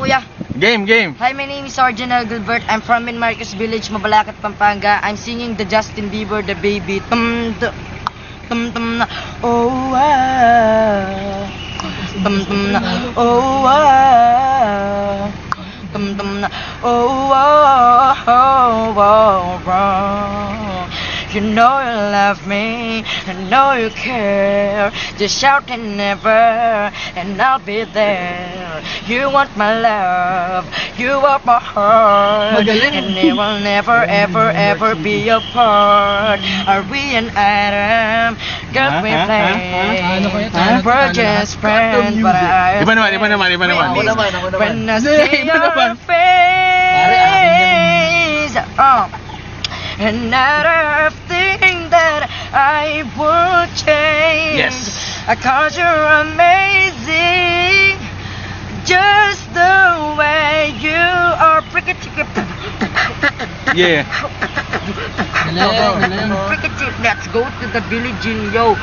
kuya. Game. Hi, my name is Arjun Gilbert. I'm from Min Marcos Village, Mabalacat, Pampanga. I'm singing the Justin Bieber, the baby. Na. Oh, na. Oh, na. Oh. You know you love me, I know you care. Just shout and never, and I'll be there. You want my love, you want my heart, and it will never, ever be apart. Are we an item? Girl, we play. We're just friends, but I Iba naman. when I see your face, another thing that I would change. Yes. Cause you're amazing, just the way you are. Yeah. Let's go to the village in yo.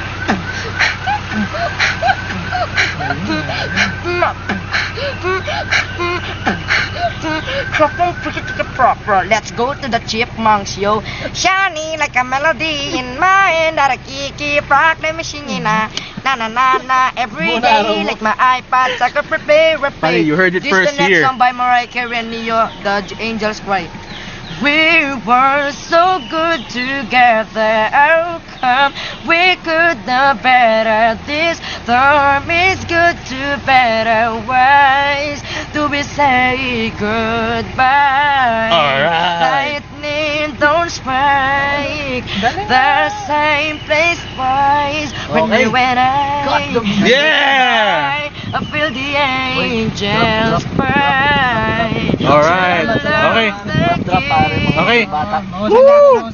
Let's go to the chipmunks, yo. Shining like a melody in my hand that I keep rock. Let me sing it na every day like my iPod. I could prepare. Buddy, you heard it first This the next here. song by Mariah Carey and Neo, The Angels Cry. We were so good together. How come we could know better? This storm is good to better ways to be say goodbye. Alright. Lightning don't strike the same place twice. When you and I, Yeah. I feel the angels cry. Alright. Okay. Okay. Okay. Woo!